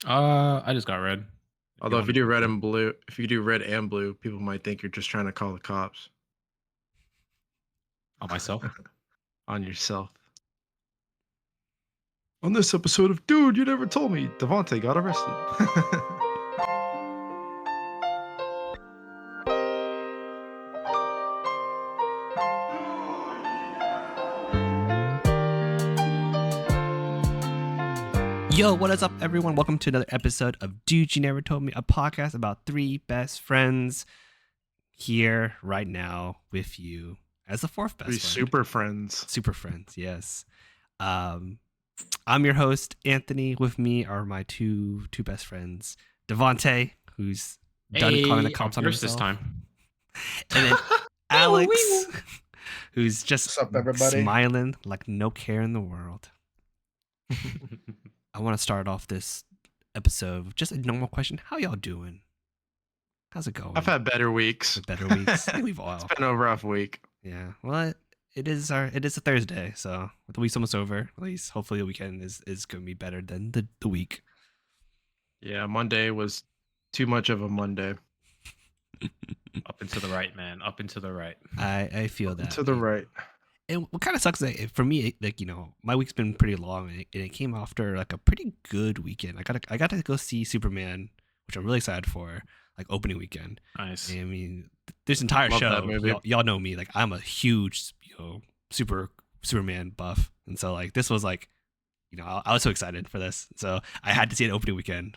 I just got red. If you Although want to go first. if you do red and blue, people might think you're just trying to call the cops On myself. on yourself. On this episode of Dude, You Never Told Me, Devante got arrested. Yo, what is up, everyone? Welcome to another episode of Dude You Never Told Me, a podcast about three best friends here right now with you as the fourth Three best friend. super friends. Super friends, yes. I'm your host, Anthony. With me are my two best friends, Devante, who's done calling the cops on first this himself, time. and then Alex, who's just What's up, everybody? smiling like no care in the world. I want to start off this episode with just a normal question. How y'all doing? How's it going? I've had better weeks. Better weeks. I think we've all. It's been a rough week. Yeah. Well, it is a Thursday, so the week's almost over. At least hopefully the weekend is going to be better than the week. Yeah, Monday was too much of a Monday. Up and to the right, man. Up and to the right. I feel that. To the right. And what kind of sucks is that for me, like, you know, my week's been pretty long, and it came after like a pretty good weekend. I got to go see Superman, which I'm really excited for, like opening weekend. Nice. And I mean, this entire Love that show, movie. y'all know me, like I'm a huge, Superman buff, and so like this was like, I was so excited for this, so I had to see it opening weekend.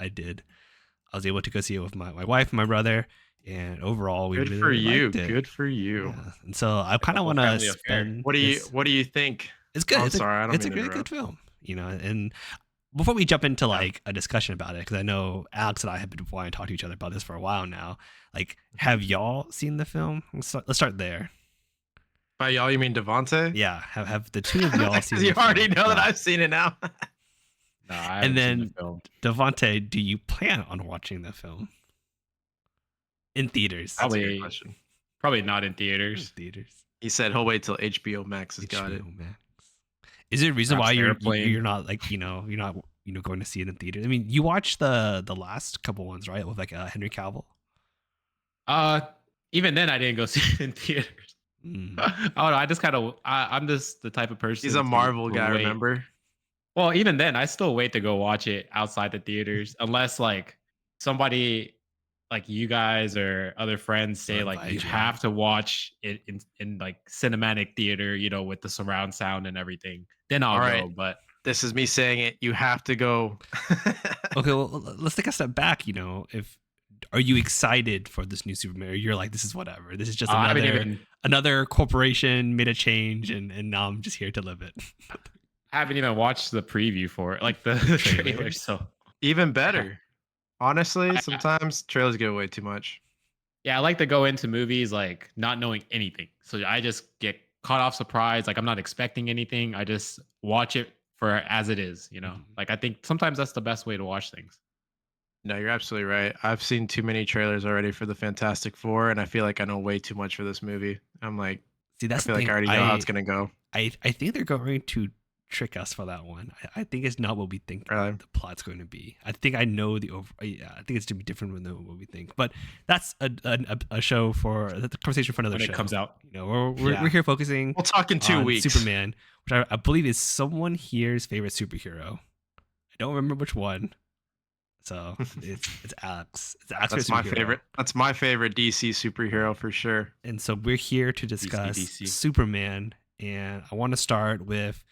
I did. I was able to go see it with my wife and my brother. And overall, we Good really, for really you. liked it. Good for you. Yeah. And so I kind of whole want to family affair. spend. What do you think? It's good. Oh, I'm it's sorry, I don't it's a mean to really good interrupt. film, And before we jump into Yeah. like a discussion about it, because I know Alex and I have been wanting to talk to each other about this for a while now. Like, have y'all seen the film? Let's start there. By y'all, you mean Devante? Yeah, have the two of y'all seen? You the already film? know that Yeah. I've seen it now. No, I And haven't seen then the film. Devante, do you plan on watching the film in theaters? That's a good Probably- question. Probably not in In theaters. theaters. He said he'll wait till HBO Max has got it. HBO Max. Is there a reason Perhaps why you're Airplane. not like you're not going to see it in theaters? I mean, you watched the last couple ones, right, with like Henry Cavill. Even then, I didn't go see it in theaters. Mm. I don't know. I just kind of. I'm just the type of person. He's a Marvel to guy, wait. remember? Well, even then, I still wait to go watch it outside the theaters, unless like somebody, like you guys or other friends, say like invite you you. have to watch it in like cinematic theater, with the surround sound and everything. Then I'll All go. right. But This is me saying it. You have to go. Okay, well, let's take a step back. Are you excited for this new Superman? Or you're like, this is whatever. This is just I haven't even another corporation made a change, and now I'm just here to live it. watched the preview for it, like the Trailer. trailer. So Even better. Honestly, sometimes trailers give away too much. yeah, I like to go into movies like not knowing anything. So I just get caught off surprise. Like I'm not expecting anything. I just watch it for as it is. Mhm. Like I think sometimes that's the best way to watch things. No, you're absolutely right. I've seen too many trailers already for the Fantastic Four, and I feel like I know way too much for this movie. I'm like, See, I that's feel the like thing. I already know how it's gonna go. I think they're going to trick us for that one. I think it's not what we think Really? the plot's going to be. I think I know the over. Yeah, I think it's to be different than what we think. But that's a show for the conversation for another When show. it comes out. We're here focusing We'll talk in 2 on weeks. Superman, which I believe is someone here's favorite superhero. I don't remember which one. So it's Alex. It's Alex. That's my favorite. That's my favorite DC superhero for sure. And so we're here to discuss DC. Superman. And I want to start with,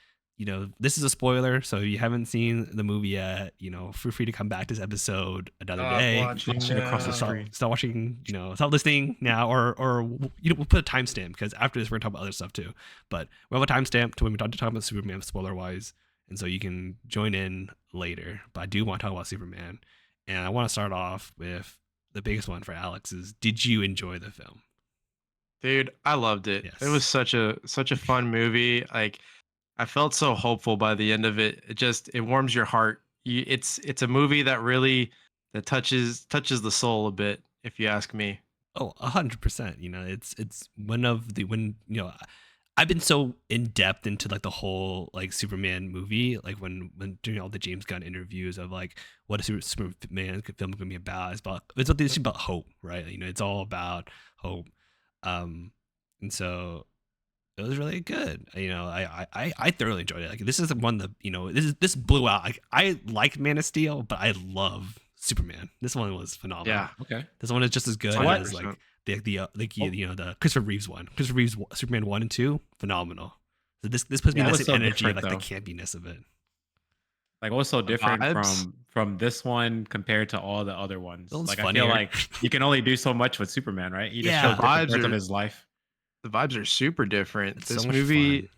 this is a spoiler. So if you haven't seen the movie yet, feel free to come back to this episode another day. Watching across the now. screen. Start watching, stop listening now, or we'll put a timestamp, because after this we're gonna talk about other stuff too. But we'll have a timestamp to when we talk about Superman spoiler wise, and so you can join in later. But I do want to talk about Superman, and I want to start off with the biggest one for Alex is: did you enjoy the film? Dude, I loved it. Yes. It was such a fun movie. Like, I felt so hopeful by the end of it. It warms your heart. It's a movie that really touches the soul a bit, if you ask me. Oh, 100%. It's one of the I've been so in depth into like the whole like Superman movie, like when doing all the James Gunn interviews of like what a Superman film is gonna be about. It's about hope, right? You know, it's all about hope. Um, and so it was really good. You know, I thoroughly enjoyed it. Like this is one that, you know, this blew out. Like I like Man of Steel, but I love Superman. This one was phenomenal. Yeah. Okay. This one is just as good as 100%. like you know, the Christopher Reeves one. Christopher Reeves Superman 1 and 2, phenomenal. So this puts me Yeah, in it the was same so energy of different, like the though. campiness of it. Like what's so different vibes. from this one compared to all the other ones? This one's Like I funnier. feel like you can only do so much with Superman, right? He just Yeah. showed different Vibes parts of are- his life. The vibes are super different. It's This so much movie, fun.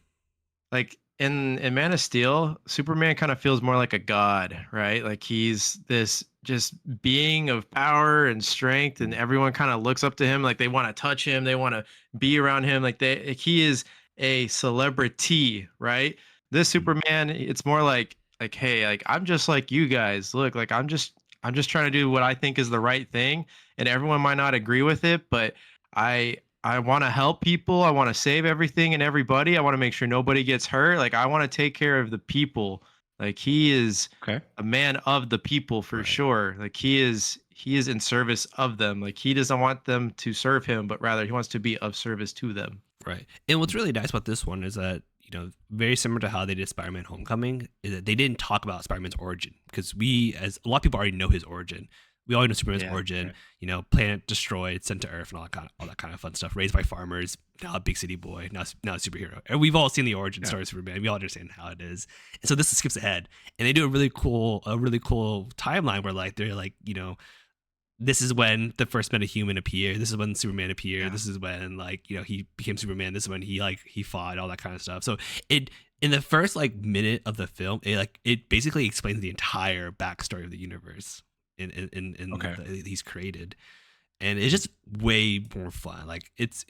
like in Man of Steel, Superman kind of feels more like a god, right? Like he's this just being of power and strength, and everyone kind of looks up to him, like they want to touch him, they want to be around him, like he is a celebrity, right? This Superman, it's more like hey, like I'm just like you guys. Look, like I'm just trying to do what I think is the right thing, and everyone might not agree with it, but I want to help people. I want to save everything and everybody. I want to make sure nobody gets hurt. Like I want to take care of the people. Like he is Okay. a man of the people for Right. sure. Like he is in service of them. Like he doesn't want them to serve him, but rather he wants to be of service to them. Right. And what's really nice about this one is that, you know, very similar to how they did Spider-Man Homecoming, is that they didn't talk about Spider-Man's origin, because as a lot of people already know his origin. We all know Superman's Yeah, origin, right. you know, planet destroyed, sent to Earth, and all that kind of fun stuff. Raised by farmers, now a big city boy, now a superhero. And we've all seen the origin story of Superman. We all understand how it is. And so this skips ahead, and they do a really cool timeline where like they're like, you know, this is when the first metahuman appeared. This is when Superman appeared. Yeah. This is when like, you know, he became Superman. This is when he fought, all that kind of stuff. So it, in the first like minute of the film, it basically explains the entire backstory of the universe in Okay. he's created, and it's just way more fun. Like if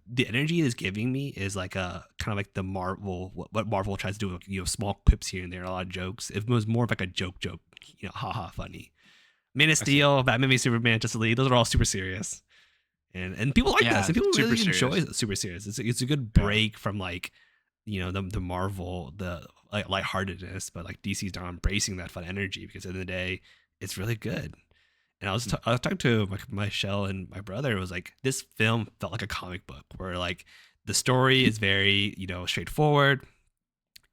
the energy it is giving me is like a kind of like the Marvel, what Marvel tries to do, like, you know, small quips here and there, a lot of jokes. It was more of like a joke, you know, haha, funny. Man of see. Steel, Batman v Superman, Justice League, those are all super serious, and people like Yeah, this, and people super really enjoy serious. super serious. It's a good break from like, you know, the Marvel, the like lightheartedness, but like DC's now embracing that fun energy, because at the end of the day, it's really good. And I was talking to my Shell and my brother. It was like this film felt like a comic book, where like the story is very, you know, straightforward,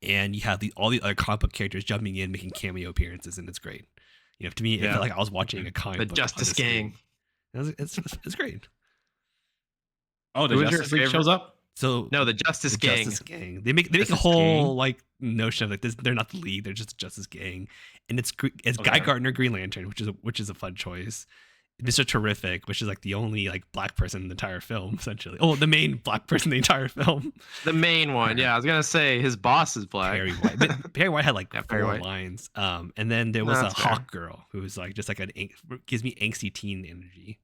and you have all the other comic book characters jumping in, making cameo appearances, and it's great. You know, to me, it Yeah. felt like I was watching a comic The book. Justice on the screen. Gang. It's great. Oh, the Who was your Justice League favorite- shows up. So No, the Justice the Gang. Justice Gang. They make a Justice whole Gang? like notion of like this. They're not the League. They're just the Justice Gang, and it's Guy Okay. Gardner, Green Lantern, which is a fun choice. Mr. Terrific, which is like the only like black person in the entire film, essentially. Oh, the main black person in the entire film. The main one. Yeah, I was gonna say his boss is black. Perry White. But Perry White had like Yeah, Perry 4 White. lines. And then there was No, a that's fair. Hawk Girl who's like just like gives me angsty teen energy.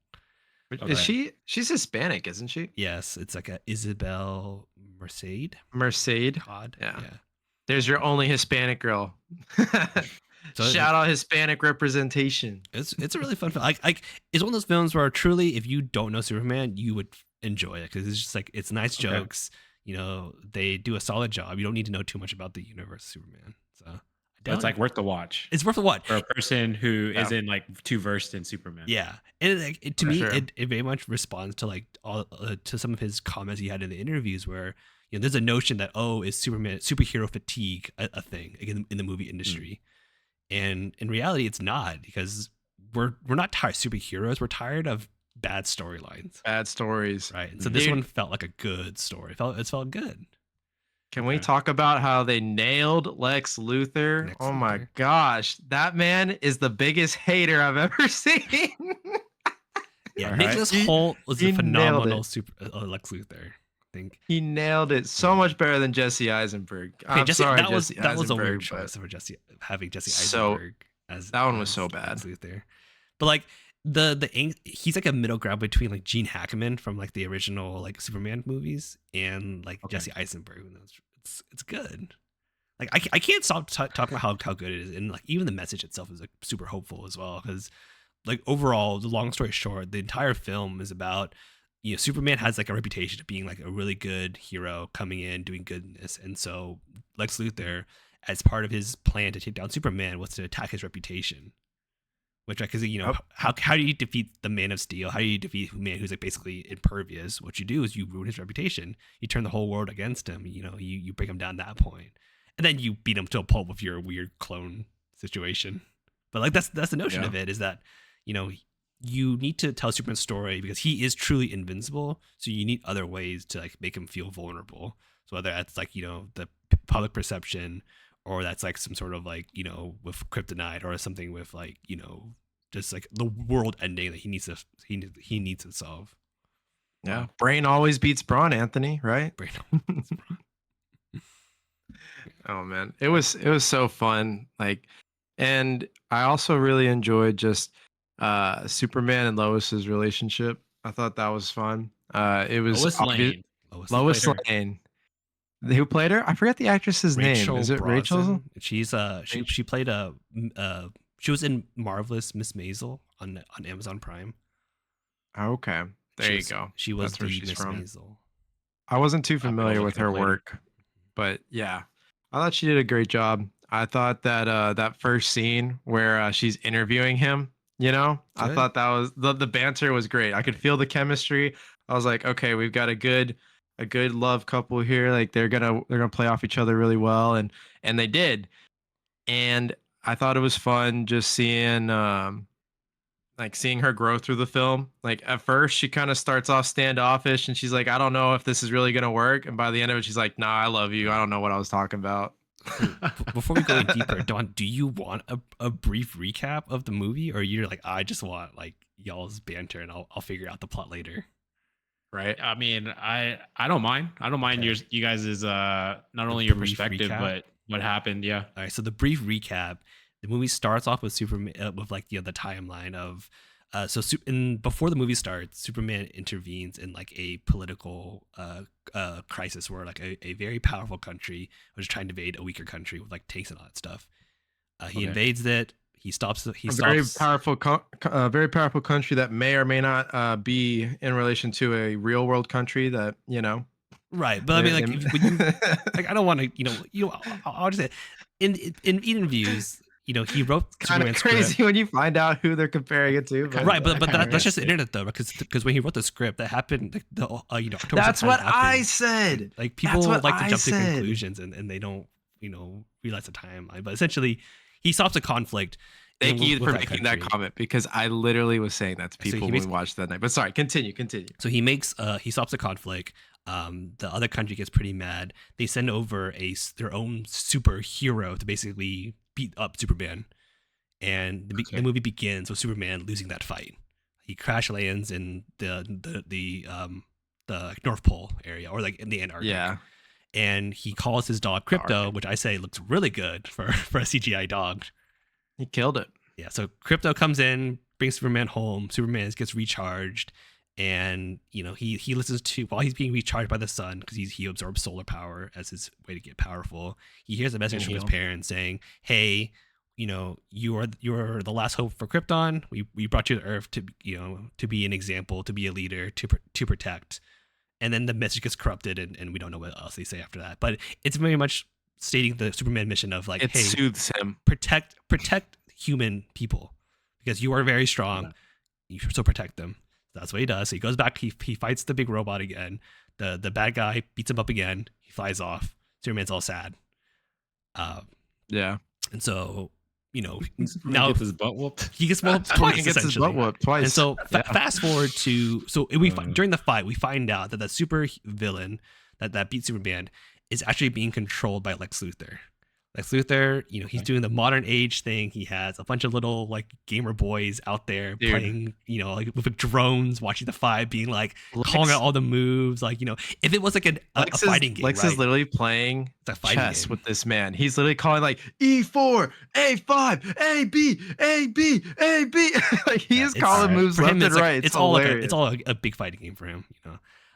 Okay. Is she's Hispanic, isn't she? Yes, it's like a Isabel Merced. Mercedes. God. Yeah. There's your only Hispanic girl. So Shout out Hispanic representation. It's a really fun film. Like it's one of those films where truly, if you don't know Superman, you would enjoy it, because it's just like it's nice Okay. jokes. You know, they do a solid job. You don't need to know too much about the universe of Superman. So It's like worth the watch it's worth a watch. for a person who Yeah. isn't like too versed in Superman. Yeah, and to For me, sure. it very much responds to like all to some of his comments he had in the interviews, where, you know, there's a notion that, oh, is superhero fatigue a thing, like, in the movie industry, and in reality, it's not, because we're not tired of superheroes. We're tired of bad storylines, Bad stories. right? And so this Dude. one felt like a good story. It felt good. Can we Okay. talk about how they nailed Lex Luthor? Lex Oh my Luthor. gosh. That man is the biggest hater I've ever seen. Yeah, All right. Nicholas He- Holt was he a nailed phenomenal it. Lex Luthor. I think. He nailed it so much better than Jesse Eisenberg. Okay, I'm Jesse, sorry, that was Jesse a Eisenberg, weird but choice for having Jesse So- Eisenberg as that one was as so Lex bad. Luthor. But like he's like a middle ground between like Gene Hackman from like the original like Superman movies and like Okay. Jesse Eisenberg. It's good. Like I can't stop talking about how good it is, and like even the message itself is like super hopeful as well, because like overall, the long story short, the entire film is about Superman has like a reputation of being like a really good hero coming in doing goodness, and so Lex Luthor, as part of his plan to take down Superman, was to attack his reputation. Which, because Oh, how do you defeat the Man of Steel? How do you defeat a man who's like basically impervious? What you do is you ruin his reputation. You turn the whole world against him. You break him down that point, and then you beat him to a pulp with your weird clone situation. But like that's the notion yeah. of it, is that you need to tell Superman's story because he is truly invincible. So you need other ways to like make him feel vulnerable. So whether that's like the public perception, or that's like some sort of like with kryptonite, or something with like just like the world ending that he needs to solve. Yeah. Brain always beats brawn, Anthony, right? Brain. Oh man, it was so fun. Like, and I also really enjoyed just Superman and Lois's relationship. I thought that was fun. It was Lois Lane. Lois played her. Lane. Who played her? I forget the actress's name. Rachel Is it Rachel? Brosnan. She played she was in Marvelous Miss Maisel on Amazon Prime. Okay, there you was, go. She was That's where the she's Miss from. Maisel. I wasn't too I'll familiar look with it up her later. work, but yeah, I thought she did a great job. I thought that that first scene where she's interviewing him, I Good. thought that was the banter was great. I could feel the chemistry. I was like, okay, we've got a good love couple here. Like they're gonna play off each other really well, and they did. And I thought it was fun just seeing like seeing her grow through the film. Like at first she kind of starts off standoffish and she's like, I don't know if this is really gonna work. And by the end of it, she's like, nah, I love you. I don't know what I was talking about. Before we go any deeper, Don, do you want a brief recap of the movie, or you're like, I just want like y'all's banter and I'll figure out the plot later? Right. I mean, I don't mind. I don't mind Okay. you guys' not only your brief perspective, recap? but what happened. Yeah. All right, so the brief recap: the movie starts off with Superman, with like the timeline of, before the movie starts, Superman intervenes in like a political crisis where like a very powerful country was trying to invade a weaker country with like tanks and all that stuff. He Okay. invades it. He stops. Very powerful, very powerful country that may or may not be in relation to a real world country that Right, but I mean, like, when you, like, I don't want to, I'll just say, in interviews, he wrote kind of Superman's crazy script. when you find out who they're comparing it to. Right, but kinda that's just the is. internet though, because when he wrote the script, that happened. Like, October That's 7th what happened. I said. Like people That's what like to I jump to said. conclusions and they don't, realize the timeline. But essentially, he stops a conflict. Thank you with for making that country. comment because I literally was saying that to So people when we watched that night. But sorry, continue. So he stops a conflict. The other country gets pretty mad. They send over their own superhero to basically beat up Superman, and the movie begins with Superman losing that fight. He crash lands in the North Pole area, or like in the Antarctic. Yeah. And he calls his dog Crypto, which I say looks really good for a CGI dog. He killed it. Yeah, so Crypto comes in, brings Superman home. Superman gets recharged, and he listens to, while he's being recharged by the sun, because he absorbs solar power as his way to get powerful. He hears a message from his parents saying, "Hey, you are the last hope for Krypton. We brought you to Earth to to be an example, to be a leader, to protect." And then the message gets corrupted, and we don't know what else they say after that. But it's very much stating the Superman mission of like, It hey, soothes him. protect human people because you are very strong. You should still protect them. That's what he does. So he goes back. He fights the big robot again. The bad guy beats him up again. He flies off. Superman's all sad. Yeah. And so now gets his butt whooped. he gets whooped Fucking twice. gets his butt whooped twice. And so fast forward to during the fight, we find out that the super villain that beat Superman is actually being controlled by Lex Luthor. Lex Luthor, he's doing the modern age thing. He has a bunch of little like gamer boys out there playing, like with drones, watching the fight, being like calling out all the moves. Like, if it was like a fighting game, Lex right? is literally playing chess game with this man. He's literally calling like E4, A5, AB, AB, AB. Like he is calling moves for left him, and like, right. It's all a big fighting game for him.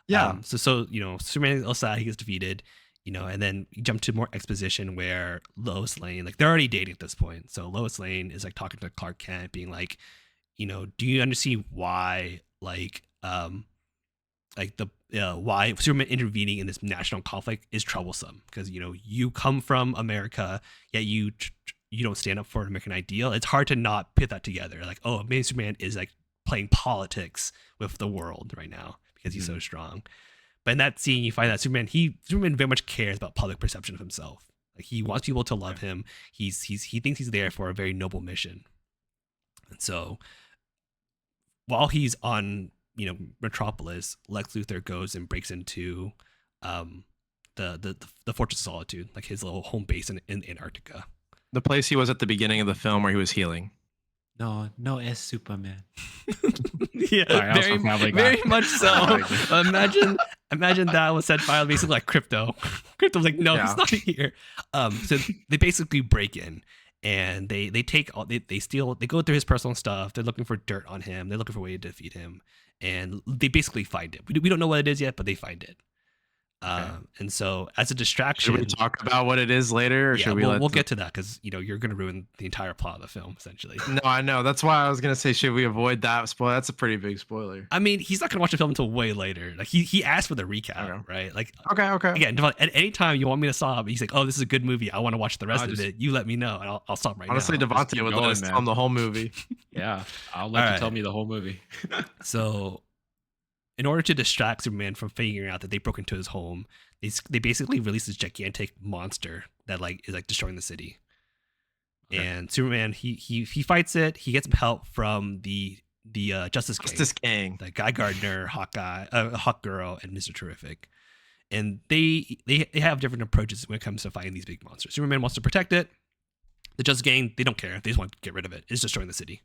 Yeah. So Superman is all sad. He gets defeated. And then you jump to more exposition where Lois Lane, like they're already dating at this point. So Lois Lane is like talking to Clark Kent, being like, do you understand why like like the why Superman intervening in this national conflict is troublesome because you come from America, yet you don't stand up for an American ideal. It's hard to not put that together. Like, oh, maybe Superman is like playing politics with the world right now because he's so strong. But in that scene, you find that Superman very much cares about public perception of himself. Like he wants people to love him. He thinks he's there for a very noble mission. And so while he's on Metropolis, Lex Luthor goes and breaks into the Fortress of Solitude, like his little home base in Antarctica. The place he was at the beginning of the film where he was healing. No, es Superman. Yeah, Sorry, very much so. Imagine that was said by basically like Crypto. Crypto's like, no, he's not here. So they basically break in and they steal. They go through his personal stuff. They're looking for dirt on him. They're looking for a way to defeat him, and they basically find it. We don't know what it is yet, but they find it. And so as a distraction, should we talk about what it is later, or should we'll get to that because you're going to ruin the entire plot of the film essentially. No, I know. That's why I was going to say, should we avoid that spoiler? That's a pretty big spoiler. I mean, he's not going to watch the film until way later. Like he asked for the recap, right? Like, okay. Again, at any time you want me to stop, he's like, oh, this is a good movie. I want to watch the rest of it. You let me know, and I'll stop right honestly, now. Honestly, Devante would let us tell him the whole movie. Yeah, I'll let you tell me the whole movie. So, in order to distract Superman from figuring out that they broke into his home, they basically release this gigantic monster that is destroying the city. Okay. And Superman he fights it. He gets some help from the Justice Gang, like Guy Gardner, Hawkeye, Hawkgirl, and Mr. Terrific. And they have different approaches when it comes to fighting these big monsters. Superman wants to protect it. The Justice Gang, they don't care. They just want to get rid of it. It's destroying the city.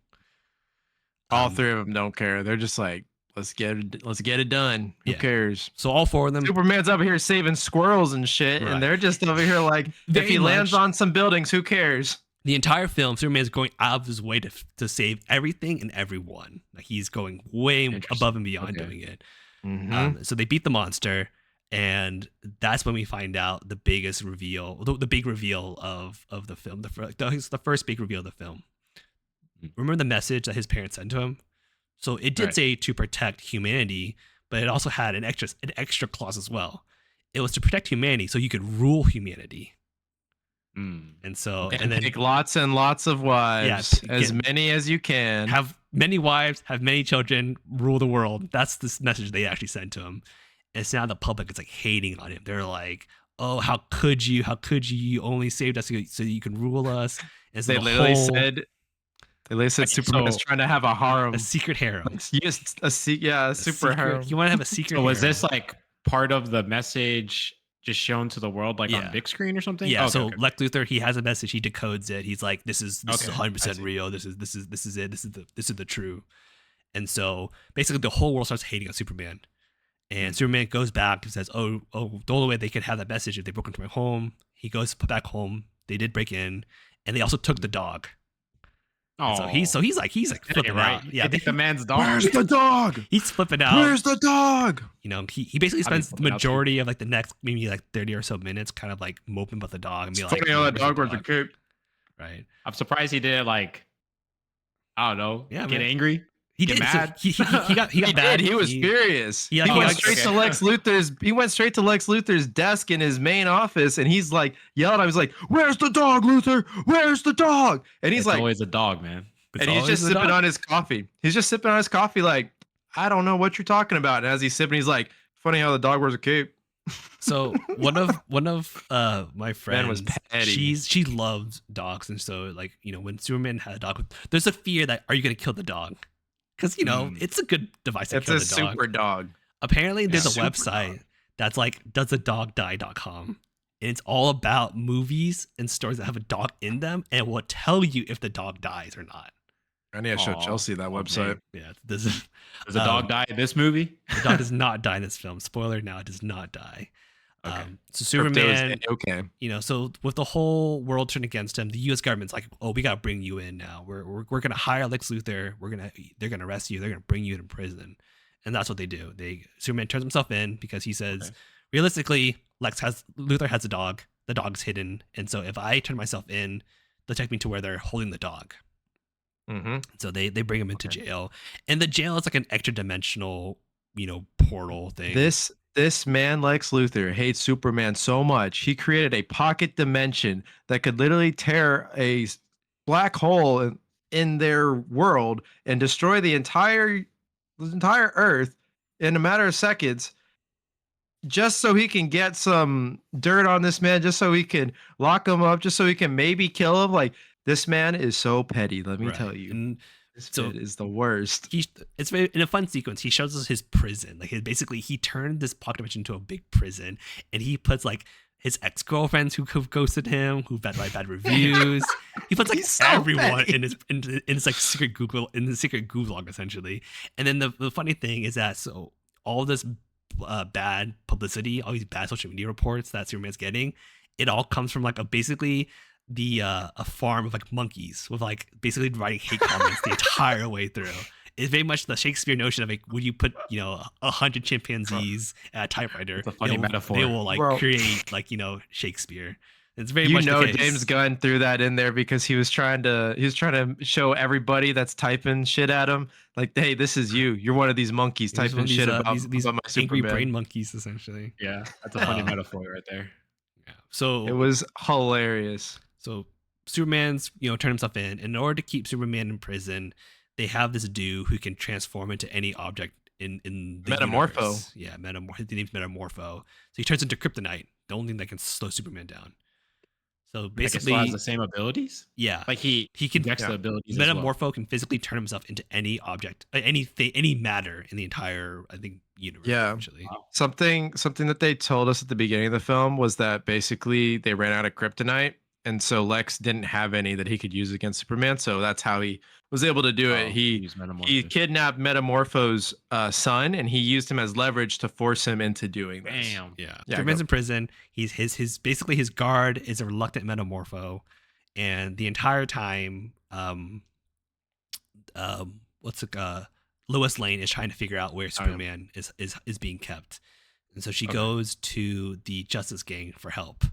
All three of them don't care. They're just like, let's get it done. Who cares? So all four of them. Superman's over here saving squirrels and shit, and they're just over here like, if he lands on some buildings, who cares? The entire film, Superman's going out of his way to save everything and everyone. Like he's going way above and beyond doing it. Mm-hmm. So they beat the monster, and that's when we find out the biggest reveal, the big reveal of the film, the first big reveal of the film. Remember the message that his parents sent to him? So it did say to protect humanity, but it also had an extra clause as well. It was to protect humanity so you could rule humanity. And so and then take lots and lots of wives, as many as you can. Have many wives, have many children, rule the world. That's this message they actually sent to him. And so now the public is like hating on him. They're like, oh, how could you? How could you? You only saved us so you can rule us. And so they literally said Superman is trying to have a harem. A secret harem. A super harem. You want to have a secret harem. Was this like part of the message just shown to the world on big screen or something? Yeah, Lex Luthor, he has a message, he decodes it. He's like, this is 100% real. This is it. This is the true. And so basically the whole world starts hating on Superman. And Superman goes back and says, oh, the only way they could have that message if they broke into my home. He goes back home. They did break in, and they also took the dog. Oh, so he's like flipping out. Yeah, they think the man's dog. Where's the dog? He's flipping out. Where's the dog? He basically spends the majority of the next maybe 30 or so minutes kind of like moping about the dog and be like, funny how that dog was a kid. Right. I'm surprised he didn't I don't know, get angry. He did. Mad. So he got mad. He was furious. He went straight to Lex Luthor's. He went straight to Lex Luthor's desk in his main office, and he's like yelling. I was like, "Where's the dog, Luthor? Where's the dog?" And he's like, "Always a dog, man." And he's just sipping on his coffee. He's just sipping on his coffee, like, I don't know what you're talking about. And as he's sipping, he's like, "Funny how the dog wears a cape." So one of my friends was petty. She loves dogs, and so when Superman had a dog, there's a fear that are you going to kill the dog? Because, it's a good device to kill the dog. It's a super dog. Apparently, there's a website that's like doesadogdie.com. And it's all about movies and stories that have a dog in them and will tell you if the dog dies or not. I need to show Chelsea that website. Man. Yeah. Does the dog die in this movie? The dog does not die in this film. Spoiler now, it does not die. Okay. So Superman, okay. So with the whole world turned against him, the U.S. government's like, oh, we got to bring you in now. We're going to hire Lex Luthor. They're going to arrest you. They're going to bring you to prison. And that's what they do. Superman turns himself in because he says, realistically, Luthor has a dog. The dog's hidden. And so if I turn myself in, they'll take me to where they're holding the dog. Mm-hmm. So they bring him into jail. And the jail is like an extra dimensional portal thing. This man, Lex Luthor, hates Superman so much he created a pocket dimension that could literally tear a black hole in their world and destroy the entire Earth in a matter of seconds, just so he can get some dirt on this man, just so he can lock him up, just so he can maybe kill him. Like, this man is so petty. Let me tell you. And This so kid is the worst. it's very, in a fun sequence. He shows us his prison. Like, basically, he turned this pocket dimension into a big prison, and he puts like his ex-girlfriends who've ghosted him, who've had bad reviews. He puts like So everyone petty. in his like secret gulag essentially. And then the funny thing is that so all this bad publicity, all these bad social media reports that Superman's getting, it all comes from like basically a farm of like monkeys with like basically writing hate comments the entire way through. It's very much the Shakespeare notion of like, would you put 100 chimpanzees at a typewriter? It's a funny metaphor. They will like Bro. create like Shakespeare. It's very much the case. James Gunn threw that in there because he was trying to show everybody that's typing shit at him, like, hey, this is you. You're one of these monkeys He's one typing of these, shit about these my angry Superman. brain monkeys essentially. Yeah, that's a funny Uh, metaphor right there. Yeah. So It was hilarious. So Superman's, turn himself in. In order to keep Superman in prison, they have this dude who can transform into any object in the Metamorpho. universe. Yeah, his name's Metamorpho. So he turns into Kryptonite, the only thing that can slow Superman down. So Like, it basically, still has the same abilities. yeah, Like he can injects the abilities. Metamorpho can physically turn himself into any object, anything, any matter in the entire, I think, universe. Yeah. Actually. Something that they told us at the beginning of the film was that basically they ran out of kryptonite, and so Lex didn't have any that he could use against Superman. So that's how he was able to do it. He kidnapped Metamorpho's son, and he used him as leverage to force him into doing this. Damn. Yeah. Yeah, Superman's go. in prison. He's his basically his guard is a reluctant Metamorpho, and the entire time, Lois Lane is trying to figure out where Superman is being kept, and so she goes to the Justice Gang for help,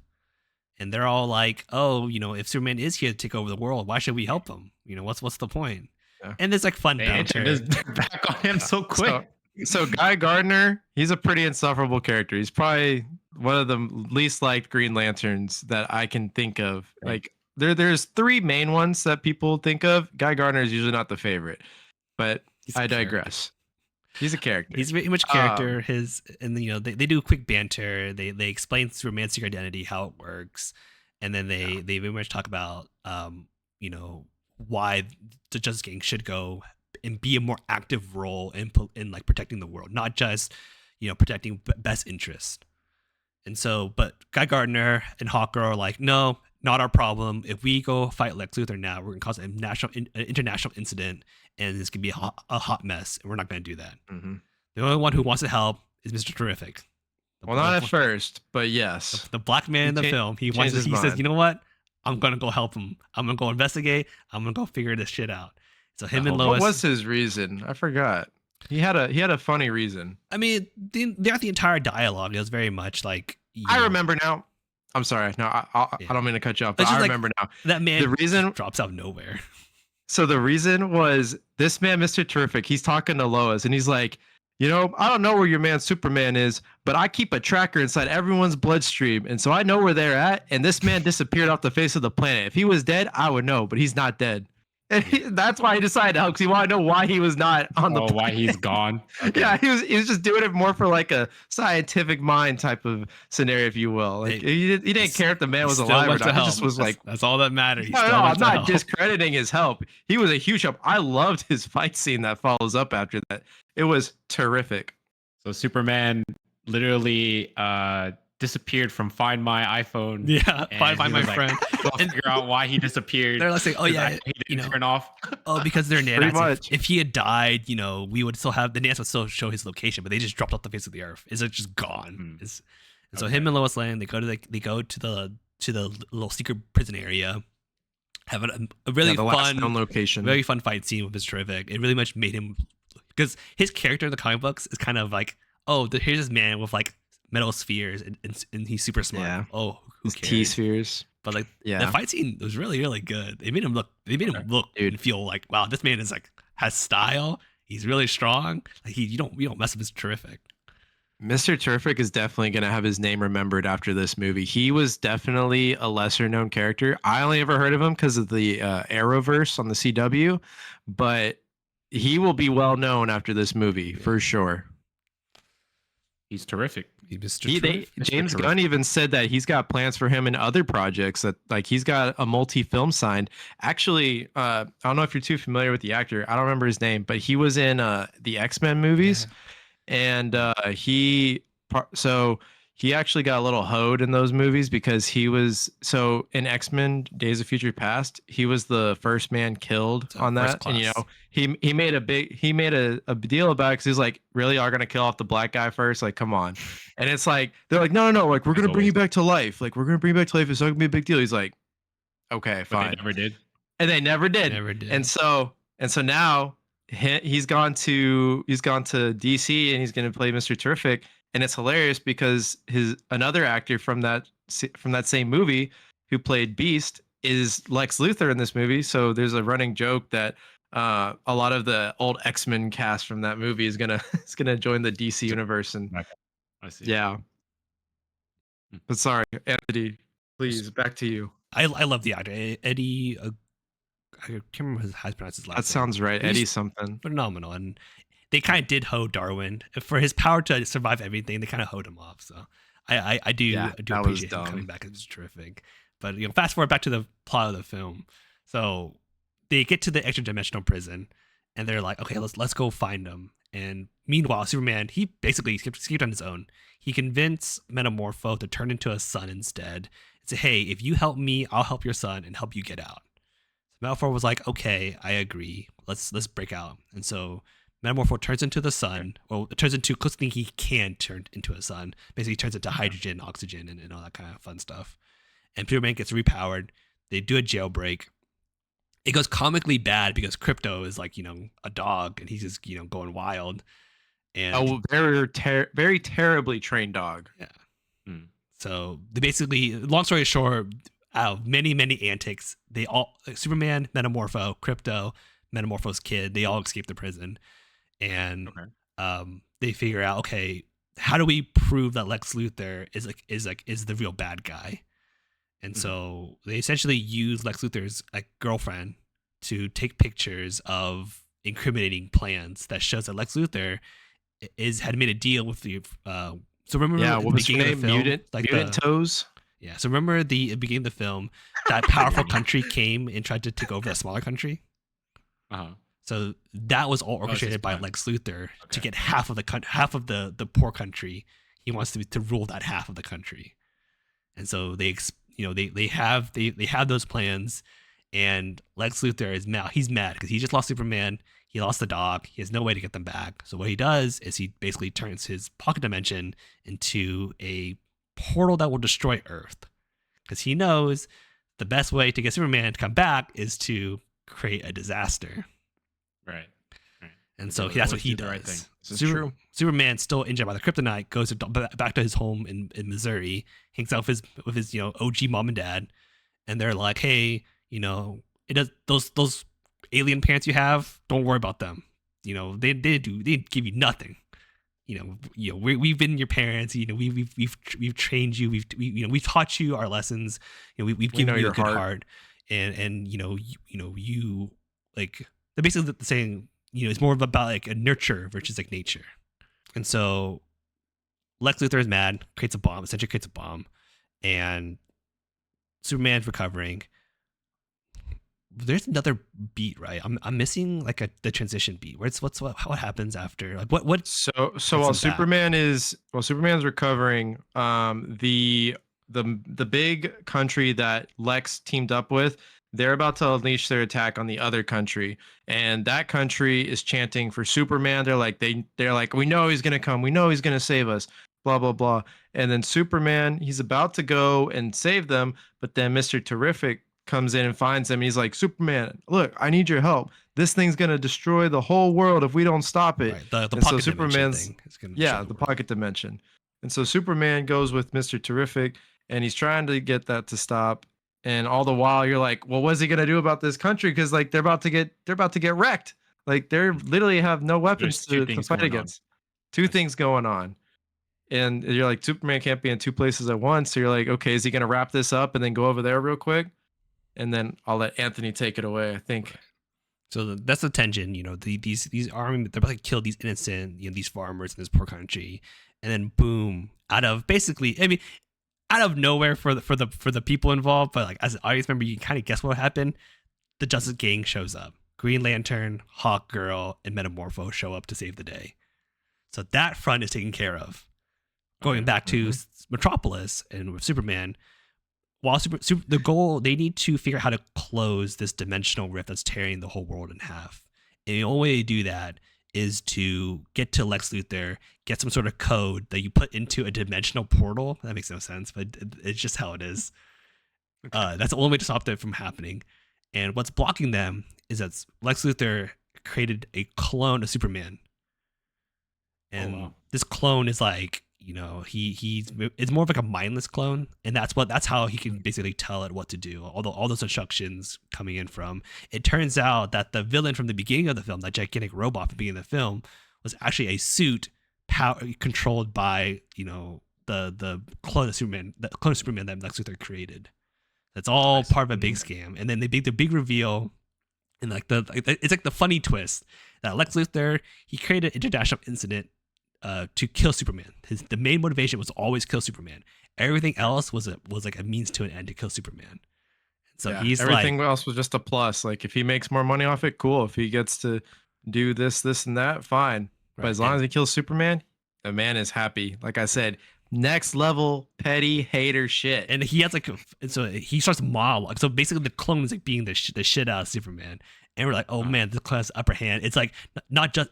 and they're all like, "Oh, if Superman is here to take over the world, why should we help him? What's the point?" Yeah. And there's like fun They banter. turned his back on him so quick. So Guy Gardner, he's a pretty insufferable character. He's probably one of the least liked Green Lanterns that I can think of. Right. Like there's three main ones that people think of. Guy Gardner is usually not the favorite, but He's a I character. digress. He's a character. He's very much character. They do a quick banter. They explain Superman's secret identity, how it works, and then they very much talk about why the Justice Gang should go and be a more active role in like protecting the world, not just protecting best interest. And so, but Guy Gardner and Hawker are like, no, not our problem. If we go fight Lex Luthor now, we're gonna cause an international incident, and it's gonna be a hot mess, and we're not gonna do that. Mhm. The only one who wants to help is Mr. Terrific. Well, not at first, but yes. The black man in the film. He changed his says, mind. you know what? I'm gonna go help him. I'm gonna go investigate. I'm gonna go figure this shit out. So him and Lois. What was his reason? I forgot. He had a funny reason. I mean, throughout the entire dialogue, it was very much like. I remember now. I'm sorry. No, I don't mean to cut you off, but It's I just like- remember now. that man. The reason drops out of nowhere. So the reason was this man, Mr. Terrific, he's talking to Lois and he's like, I don't know where your man Superman is, but I keep a tracker inside everyone's bloodstream. And so I know where they're at. And this man disappeared off the face of the planet. If he was dead, I would know, but he's not dead. And that's why he decided to help, because he wanted to know why he was not on the why he's gone. Okay. Yeah, he was just doing it more for like a scientific mind type of scenario, if you will. Like he didn't care if the man was Still alive or went to not. He help. just was like, that's all that matters. no, I'm not discrediting his help. He was a huge help. I loved his fight scene that follows up after that. It was terrific. So Superman literally disappeared from Find My iPhone. Yeah, and find he my was like, friend. "Go figure out why he disappeared." They're like saying, "Oh yeah, he didn't turn off. oh because they're Pretty nanites. much. If he had died, we would still have the nanites would still show his location, but they just dropped off the face of the earth. It's like just gone. And so him and Lois Lane, they go to the little secret prison area, have a really The last fun known location. very fun fight scene with Mr. Terrific. It really much made him, because his character in the comic books is kind of like, oh, here's this man with like metal spheres and he's super smart. Yeah. Oh, who His cares? T-spheres. But like Yeah. the fight scene was really, really good. They made him look Dude. and feel like, wow, this man is like has style He's really strong. Like you don't mess with his terrific. Mr. Terrific is definitely going to have his name remembered after this movie. He was definitely a lesser known character. I only ever heard of him because of the Arrowverse on the CW, but he will be well known after this movie for sure. He's terrific. James Gunn even said that he's got plans for him in other projects, that like he's got a multi-film signed. Actually, I don't know if you're too familiar with the actor. I don't remember his name, but he was in the X-Men movies. Yeah. And he actually got a little hoed in those movies because he was in X-Men Days of Future Past, he was the first man killed on that. And he made a deal about it because he's like, really are gonna kill off the black guy first? Like, come on. And it's like they're like, no, like we're gonna bring you back to life. Like, we're gonna bring you back to life. It's not gonna be a big deal. He's like, okay, fine. But they never did. And they never did. And so now he's gone to DC and he's going to play Mr. Terrific, and it's hilarious because another actor from that same movie who played Beast is Lex Luthor in this movie. So there's a running joke that a lot of the old X-Men cast from that movie is gonna join the DC universe. And I see. Yeah, but sorry, Anthony, please back to you. I love the actor Eddie. I can't remember how to pronounce his last name. That sounds right. Eddie something. Phenomenal. And they kind of did hoe Darwin. For his power to survive everything, they kind of hoed him off. So I do appreciate him coming back. It was terrific. But fast forward back to the plot of the film. So they get to the extra dimensional prison and they're like, okay, let's go find him. And meanwhile, Superman, he basically escaped on his own. He convinced Metamorpho to turn into a sun instead. And say, hey, if you help me, I'll help your son and help you get out. Metamorpho was like, okay, I agree. Let's break out. And so Metamorpho turns into the sun. Well, it turns into close to he can turn into a sun. Basically, he turns into hydrogen, oxygen, and all that kind of fun stuff. And Superman gets repowered. They do a jailbreak. It goes comically bad because Crypto is like, a dog, and he's just, going wild. And very terribly trained dog. Yeah. So they basically, long story short, out of many antics, they all Superman, Metamorpho, Crypto, Metamorpho's kid, they all escape the prison, and they figure out, okay, how do we prove that Lex Luthor is the real bad guy? And so they essentially use Lex Luthor's girlfriend to take pictures of incriminating plans that shows that Lex Luthor had made a deal with the so remember what was her name? Mutant Toes. Yeah, so remember the beginning of the film, that powerful country came and tried to take over a smaller country. So that was all orchestrated by Lex Luthor to get half of the poor country. He wants to rule that half of the country, and so they have those plans. And Lex Luthor is mad. He's mad because he just lost Superman. He lost the dog. He has no way to get them back. So what he does is he basically turns his pocket dimension into a portal that will destroy Earth, because he knows the best way to get Superman to come back is to create a disaster. Right. And so that's what he does. Right thing. This is true. Superman, still injured by the kryptonite, goes back to his home in Missouri, hangs out with his OG mom and dad, and they're like, hey, it does those alien parents you have, don't worry about them. They give you nothing. We've been your parents. We've trained you. We've taught you our lessons. We've given you a good heart, and you like, they're basically saying, it's more about like a nurture versus like nature. And so Lex Luthor is mad, essentially creates a bomb, and Superman's recovering. There's another beat, right? I'm missing like the transition beat. What happens after? Like what? So while Superman's recovering, the big country that Lex teamed up with, they're about to unleash their attack on the other country, and that country is chanting for Superman. They're like, we know he's gonna come. We know he's gonna save us. Blah blah blah. And then Superman, he's about to go and save them, but then Mr. Terrific comes in and finds him. He's like, Superman, look, I need your help. This thing's gonna destroy the whole world if we don't stop it. Right. The pocket Superman's thing is gonna the pocket dimension. And so Superman goes with Mr. Terrific, and he's trying to get that to stop. And all the while, you're like, well, what's he gonna do about this country? Because like they're about to get wrecked. Like they're literally have no weapons There's two to things fight going on. against. Two I see. things going on. And you're like, Superman can't be in two places at once. So you're like, okay, is he gonna wrap this up and then go over there real quick? And then I'll let Anthony take it away, I think. Right. So that's the tension, these army, they're about to kill these innocent, these farmers in this poor country, and then boom, out of basically, I mean, out of nowhere for the people involved, but like as an audience member, you can kind of guess what happened. The Justice Gang shows up. Green Lantern, Hawk Girl, and Metamorpho show up to save the day. So that front is taken care of. Going Okay. back to Metropolis and with Superman, while the goal, they need to figure out how to close this dimensional rift that's tearing the whole world in half. And the only way to do that is to get to Lex Luthor, get some sort of code that you put into a dimensional portal. That makes no sense, but it's just how it is. That's the only way to stop that from happening. And what's blocking them is that Lex Luthor created a clone of Superman. And this clone is like, it's more of like a mindless clone, and that's how he can basically tell it what to do. Although all those instructions coming in from, it turns out that the villain from the beginning of the film, that gigantic robot from the beginning of the film, was actually a suit controlled by the clone of Superman, that Lex Luthor created. That's all part of a big scam. And then they make the big reveal, and it's like the funny twist that Lex Luthor, he created an international incident to kill Superman. The main motivation was always kill Superman. Everything else was like a means to an end to kill Superman. So he's everything else was just a plus. Like if he makes more money off it, cool. If he gets to do this, and that, fine. Right. But as long as he kills Superman, the man is happy. Like I said, next level petty hater shit. And he has so he starts monologue. So basically, the clone is like being the shit out of Superman. And we're like, oh man, the clone has upper hand. It's like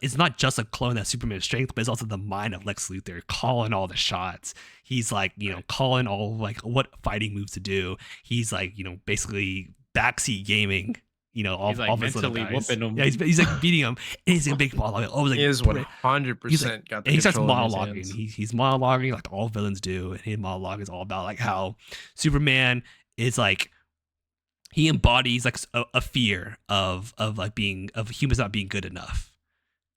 it's not just a clone that's Superman's strength, but it's also the mind of Lex Luthor calling all the shots. He's like, calling all like what fighting moves to do. He's like, basically backseat gaming. All, he's like all his little mentally guys. whooping him. Yeah, he's like beating him. And he's a big monologue. Oh, like, he is 100% got the and he starts control in his monologuing. hands. He's monologuing like all villains do, and his monologue is all about like how Superman is like, he embodies like a fear of humans not being good enough,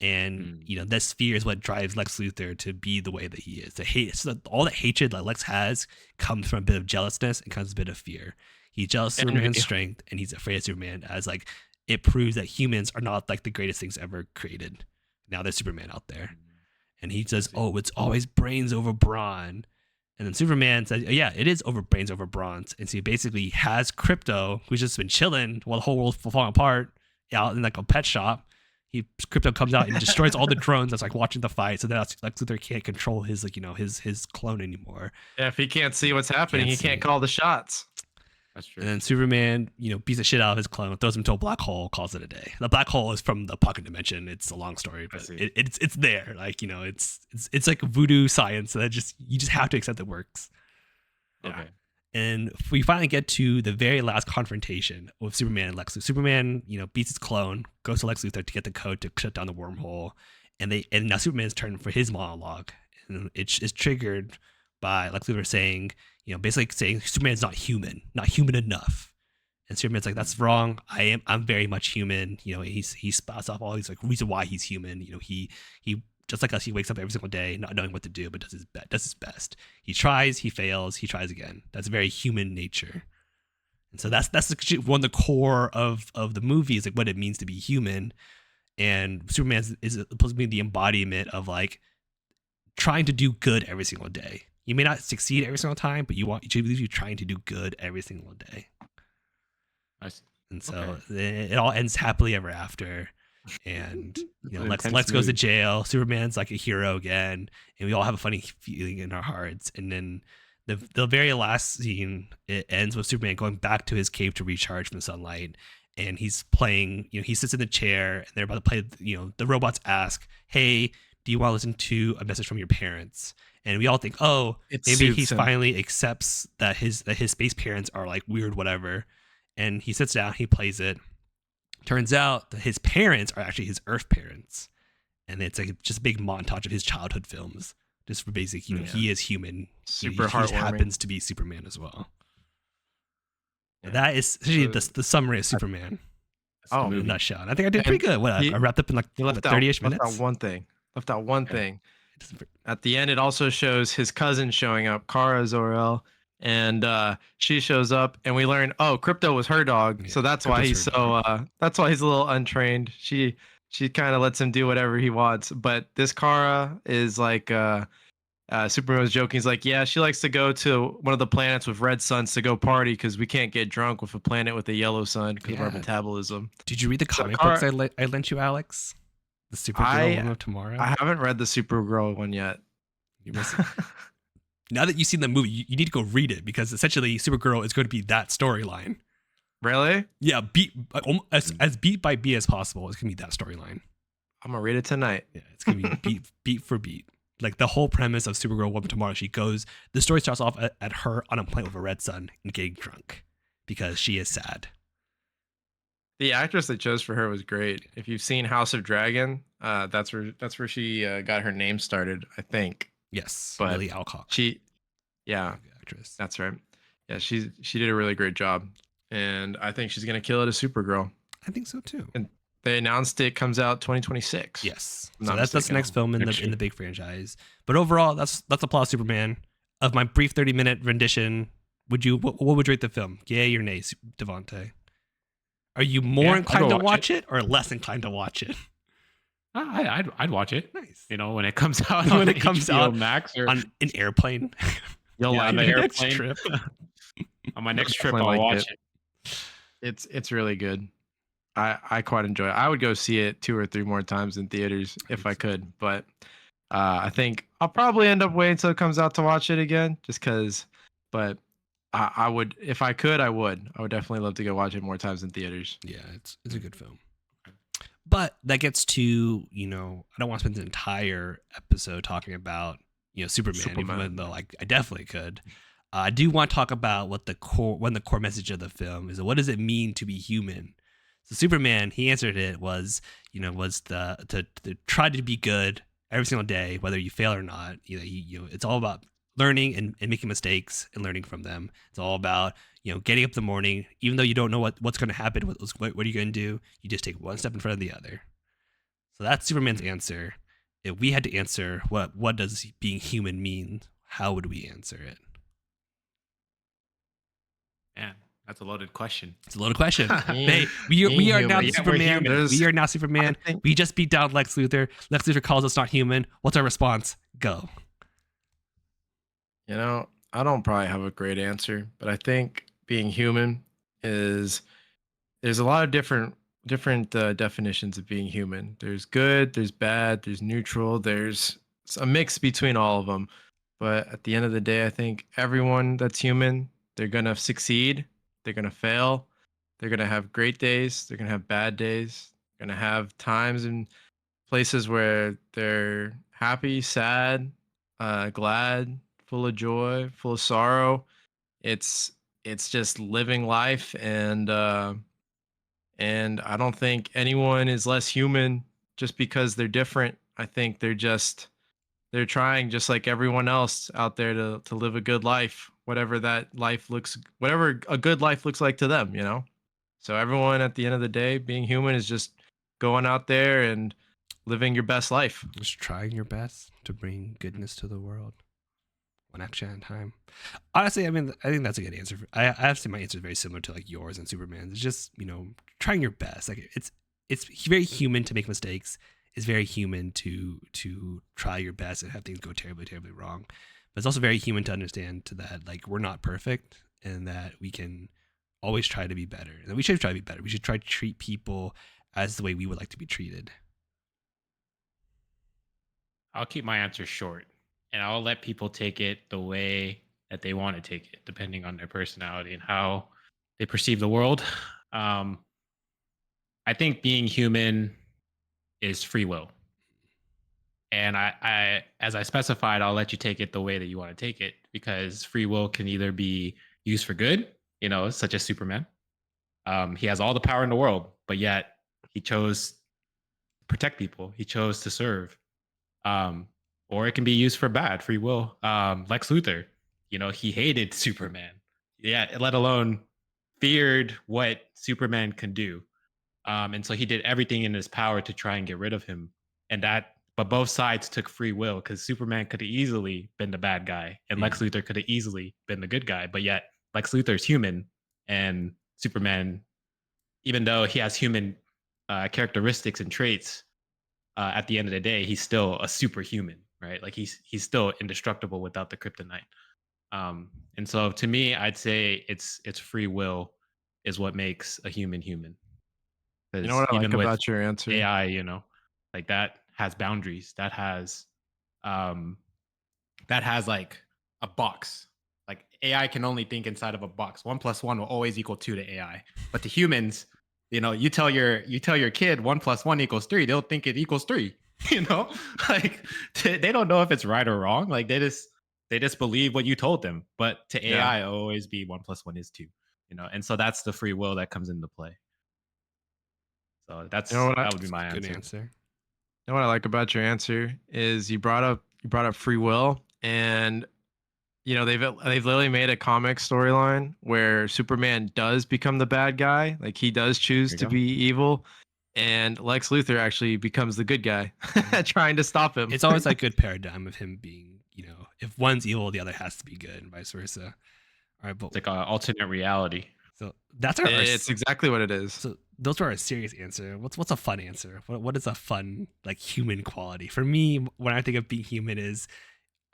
and this fear is what drives Lex Luthor to be the way that he is. All the hatred that Lex has comes from a bit of jealousness and comes from a bit of fear. He's jealous of Superman's strength, and he's afraid of Superman, as like it proves that humans are not like the greatest things ever created. Now there's Superman out there, and he says, "Oh, it's always brains over brawn." And then Superman says, yeah, it is over brains over bronze. And so he basically has Crypto, who's just been chilling while the whole world's falling apart out in like a pet shop. Crypto comes out and destroys all the drones that's like watching the fight. So that's like Luthor can't control his his clone anymore. Yeah, if he can't see what's happening, he can't call the shots. That's true. And then Superman, beats the shit out of his clone, throws him to a black hole, calls it a day. The black hole is from the pocket dimension. It's a long story, but it's there. Like, it's like voodoo science that you just have to accept it works. Okay. And we finally get to the very last confrontation with Superman and Lex Luthor. Superman, beats his clone, goes to Lex Luthor to get the code to shut down the wormhole, and now Superman's turn for his monologue, and it's triggered by Lex Luthor saying, basically saying Superman's not human enough. And Superman's like, that's wrong. I'm very much human. He spouts off all these like reasons why he's human. He just like us, he wakes up every single day not knowing what to do, but does his best. He tries, he fails, he tries again. That's very human nature. And so that's one of the core of the movie, is like what it means to be human. And Superman is supposed to be the embodiment of like trying to do good every single day. You may not succeed every single time, but you're trying to do good every single day. Nice. And so it all ends happily ever after. And Lex goes to jail. Superman's like a hero again, and we all have a funny feeling in our hearts. And then the very last scene, it ends with Superman going back to his cave to recharge from the sunlight, and he's playing. He sits in the chair, and they're about to play. The robots ask, "Hey, do you want to listen to a message from your parents?" And we all think, "Oh, maybe he finally accepts that his space parents are like weird, whatever." And he sits down, he plays it. Turns out that his parents are actually his Earth parents, and it's like just a big montage of his childhood films, just for basic. He is human. Super he heartwarming. happens to be Superman as well. Yeah. That is essentially the summary of Superman. That's the Oh, in a movie. nutshell. And I think I did And pretty good. What he I wrapped up in like he left what, out 30ish left minutes. out one thing. Left out one Okay. thing. It doesn't- At the end, it also shows his cousin showing up, Kara Zor-El, and she shows up, and we learn, oh, Crypto was her dog, Yeah, so that's why Crypto's he's her so dog. that's why he's a little untrained. She kind of lets him do whatever he wants, but this Kara is like Superman was joking. He's like, yeah, she likes to go to one of the planets with red suns to go party because we can't get drunk with a planet with a yellow sun because of our Yeah. metabolism. Did you read the So comic books Kara, I lent you, Alex? The Supergirl I Woman of Tomorrow. I haven't read the Supergirl one yet. You're missing. Now that you've seen the movie, you need to go read it because essentially Supergirl is going to be that storyline. Really? Yeah, as beat by beat as possible. It's gonna be that storyline. I'm gonna read it tonight. Yeah, it's gonna be beat for beat. Like the whole premise of Supergirl Woman Tomorrow, the story starts off at her on a planet with a red sun and getting drunk because she is sad. The actress they chose for her was great. If you've seen House of Dragon, that's where she got her name started, I think. Yes, But Lily Alcock. Yeah, The actress. that's right. Yeah, she did a really great job, and I think she's gonna kill it as Supergirl. I think so too. And they announced it comes out 2026. Yes, I'm so not that's the mistaken. next film in Next the year. big franchise. But overall, that's applause Superman. Of my brief 30-minute rendition, what would you rate the film? Yay or nay, Devante? Are you more Yeah, I'll inclined go to watch watch it or less inclined to watch it? I'd watch it. Nice. You know, when it comes out When on it comes HBO out Max or On an airplane. You'll Yeah, like on the it. Your next airplane. trip. on my next trip, Definitely I'll like watch it. it. It's really good. I quite enjoy it. I would go see it 2 or 3 more times in theaters if I could, but I think I'll probably end up waiting until it comes out to watch it again, just because. But I would, if I could, I would. I would definitely love to go watch it more times in theaters. Yeah, it's a good film. But that gets to, I don't want to spend the entire episode talking about, Superman, even though I definitely could. I do want to talk about what the core message of the film is. What does it mean to be human? So Superman, he answered it was to try to be good every single day, whether you fail or not. It's all about learning and making mistakes and learning from them. It's all about getting up in the morning, even though you don't know what's going to happen. What are you going to do? You just take one step in front of the other. So that's Superman's answer. If we had to answer what does being human mean, how would we answer it? Man, that's a loaded question. It's a loaded question. Being- Hey, we being are now human. Yeah, we're Superman. humans. We are now Superman. I think- We just beat down Lex Luthor. Lex Luthor calls us not human. What's our response? Go. I don't probably have a great answer, but I think being human is there's a lot of different definitions of being human. There's good, there's bad, there's neutral, there's a mix between all of them. But at the end of the day, I think everyone that's human, they're gonna succeed, they're gonna fail, they're gonna have great days, they're gonna have bad days, they're gonna have times and places where they're happy, sad, glad, full of joy, full of sorrow. It's just living life, and I don't think anyone is less human just because they're different. I think they're trying just like everyone else out there to live a good life, whatever a good life looks like to them, So everyone at the end of the day, being human is just going out there and living your best life. Just trying your best to bring goodness to the world. One action at a time. Honestly, I think that's a good answer. I have to say my answer is very similar to like yours and Superman's. It's just, trying your best. Like it's very human to make mistakes. It's very human to try your best and have things go terribly, terribly wrong. But it's also very human to understand that like we're not perfect and that we can always try to be better. And we should try to be better. We should try to treat people as the way we would like to be treated. I'll keep my answer short, and I'll let people take it the way that they want to take it, depending on their personality and how they perceive the world. I think being human is free will. And I, as I specified, I'll let you take it the way that you want to take it, because free will can either be used for good, such as Superman. He has all the power in the world, but yet he chose to protect people. He chose to serve. Or it can be used for bad, free will. Lex Luthor, he hated Superman. Yeah, let alone feared what Superman can do. And so he did everything in his power to try and get rid of him. But both sides took free will because Superman could have easily been the bad guy and Lex Luthor could have easily been the good guy. But yet Lex Luthor's human and Superman, even though he has human characteristics and traits, at the end of the day, he's still a superhuman, right? Like he's still indestructible without the kryptonite. And so to me, I'd say it's free will is what makes a human human. You know Because what I like even with about your answer? AI, like that has boundaries. Um that has like a box. Like AI can only think inside of a box. 1+1 will always equal 2 to AI. But to humans, you tell your kid 1+1 equals 3, they'll think it equals 3. You know, like they don't know if it's right or wrong. Like they just believe what you told them. But to Yeah. AI, it'll always be 1+1 is 2. And so that's the free will that comes into play. So You know what that would be my Good answer. answer. You know what I like about your answer is you brought up free will, and they've literally made a comic storyline where Superman does become the bad guy, like he does choose There to you go. be evil, and Lex Luthor actually becomes the good guy, trying to stop him. It's always that good paradigm of him being, if one's evil, the other has to be good, and vice versa. All right, but It's like an alternate reality. so that's our. It's exactly what it is. So those were our serious answer. What's a fun answer? What is a fun like human quality? For me, when I think of being human, is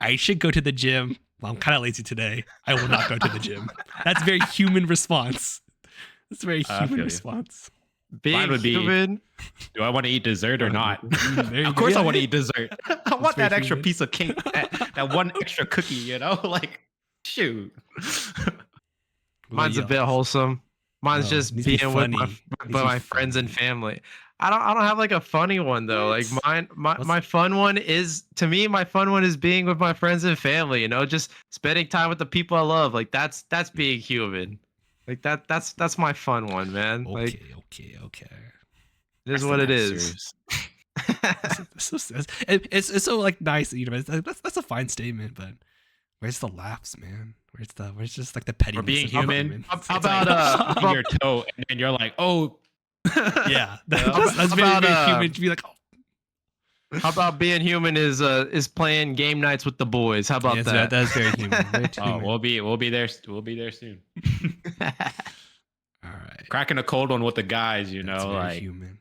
I should go to the gym. Well, I'm kind of lazy today. I will not go to the gym. That's a very human response. That's a very I feel human you. response. Being would be- human. Do I want to eat dessert or not? There you Of go. course, I Yeah. want to eat dessert. I want very that extra human. piece of cake, that one extra cookie. Like, shoot. Mine's a bit wholesome. Mine's No, just it needs to be being with my, funny. Needs to be my friends and funny. family. I don't have like a funny one though. Like What? my fun one is, to me, my fun one is being with my friends and family, just spending time with the people I love. Like that's being human. Like that's my fun one, man. Like Okay. it is what it is. It's so like nice, that's a fine statement, but where's the laughs, man? Where's just like the pettiness? Or being of human. How It's about like stubbing your toe, and then you're like, oh. Yeah, How that's very, about, very human to be like, oh. How about being human is playing game nights with the boys? How about Yeah, that? that's very human. Very Oh, human. we'll be there. We'll be there soon. All right, Cracking a cold one with the guys. that's very Like human.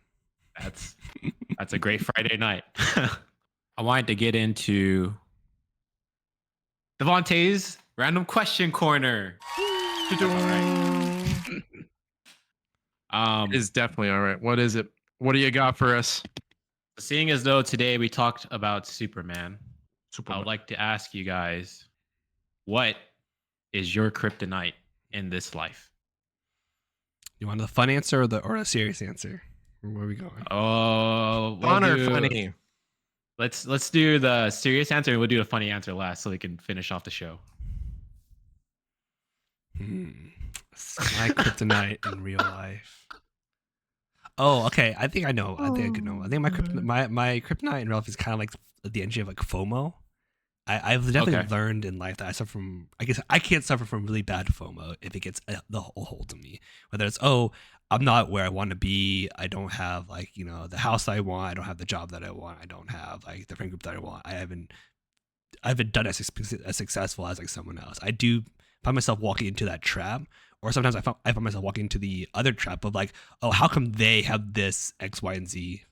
that's a great Friday night. I wanted to get into Devante's random question corner. Is definitely all right. What is it? What do you got for us? Seeing as though today we talked about Superman, I Superman. would like to ask you guys, what is your kryptonite in this life? You want the fun answer or a serious answer? Where are we going? Oh, Fun or funny? Let's do the serious answer and we'll do the funny answer last so we can finish off the show. My kryptonite in real life. Oh, okay. I think I know. I could know. I think my kryptonite in real life is kind of like the energy of like FOMO. I've definitely learned in life that I suffer from. I guess I can't suffer from really bad FOMO if it gets the whole hold of me. Whether it's I'm not where I want to be. I don't have like the house I want. I don't have the job that I want. I don't have like the friend group that I want. I haven't done as successful as like someone else. I do find myself walking into that trap, or sometimes I find myself walking into the other trap of like, oh, how come they have this X, Y, and Z?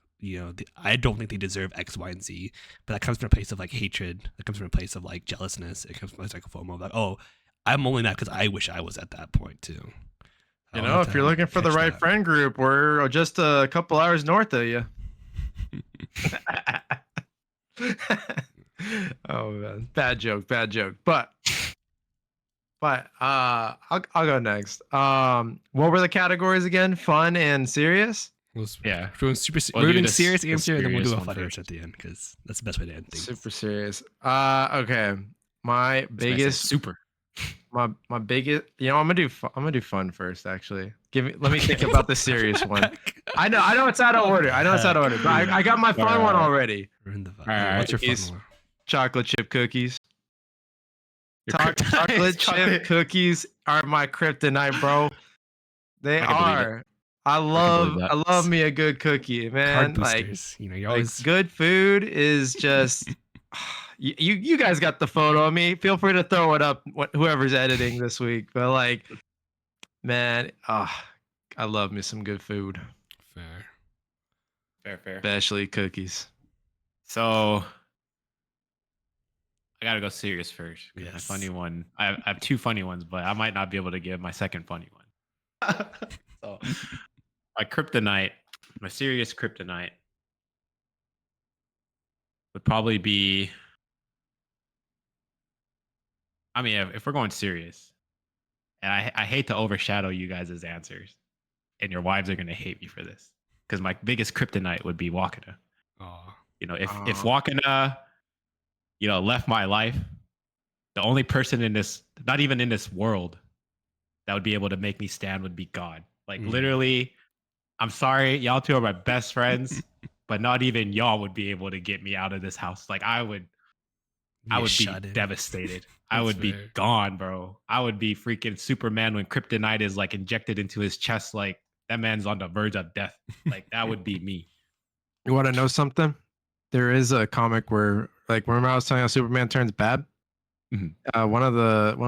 I don't think they deserve X, Y, and Z. But that comes from a place of like hatred. That comes from a place of like jealousness. It comes from a place like FOMO, like, oh, I'm only mad because I wish I was at that point too. If you're looking for the right friend group, we're just a couple hours north of you. Oh man, bad joke. But I'll go next. What were the categories again? Fun and serious? Yeah. We're doing serious answer, and then we'll do a serious fun one answer at the end because that's the best way to end things. Super serious. Okay. My biggest super. My biggest. I'm gonna do fun first. Actually, let me think about the serious one. I know it's out of order. But I got my fun one already. What's your fun one? Chocolate chip cookies. Chocolate chip cookies are my kryptonite, bro. They I can believe are. believe that. I love me a good cookie, Card man. Like boosters. You know, you're like always good food is just you guys got the photo of me. Feel free to throw it up whoever's editing this week. But like man, I love me some good food, fair. Fair. especially cookies. So I gotta go serious first. 'Cause my Yes. funny one. I have two funny ones, but I might not be able to give my second funny one. So my kryptonite, my serious kryptonite, would probably be. I mean, if we're going serious, and I hate to overshadow you guys' answers, and your wives are gonna hate me for this, because my biggest kryptonite would be Wakana. Oh, You know, if Oh. Wakana, left my life, the only person in this, not even in this world, that would be able to make me stand would be God. Like literally, I'm sorry, y'all two are my best friends, but not even y'all would be able to get me out of this house. Like I would be devastated. I would be gone, bro. I would be freaking Superman when kryptonite is like injected into his chest. Like that man's on the verge of death. Like that would be me. You want to know something? There is a comic where, like, remember I was telling you how Superman turns bad? Mhm. One of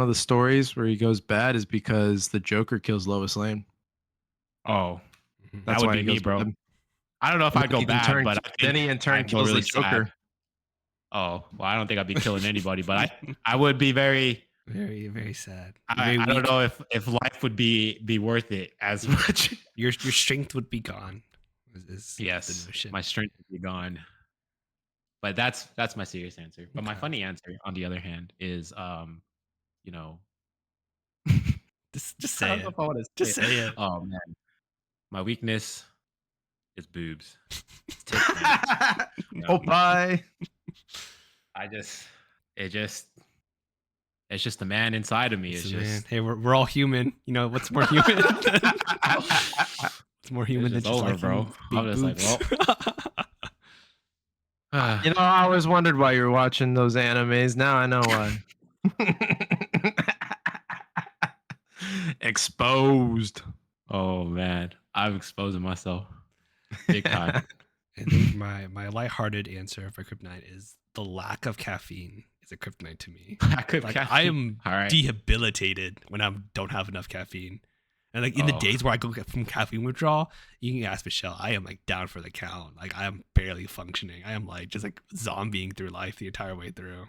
the stories where he goes bad is because the Joker kills Lois Lane. Oh, that That's would why be he me, goes bro. bad. I don't know if And I'd then go he in bad, turn- but I then think he in turn I'd go kills really the Joker. sad. Oh, well, I don't think I'd be killing anybody, but I would be very. very, very sad. I Very don't weak. know if life would be worth it as much. Your strength would be gone. Is the Yes, notion. my strength would be gone. But that's my serious answer. But my Okay. funny answer, on the other hand, is you know, Just I say don't know it. if I want to Just say it. Oh man, my weakness is boobs. It's tits, man. Oh, bye. I just, it's just the man inside of me. It's Listen, man. just, Hey, we're all human. You know what's more human? It's more human than just just over, liking bro. big I'm just like, boobs. You know, I was wondered why you were watching those animes. Now I know why. Exposed. oh man, I'm exposing myself big time. I think my lighthearted answer for kryptonite is the lack of caffeine is a kryptonite to me. I could Like caffeine. I am All right. debilitated when I don't have enough caffeine. And like in the Oh. days where I go get from caffeine withdrawal, you can ask Michelle, I am like down for the count. Like I am barely functioning. I am like just like zombieing through life the entire way through.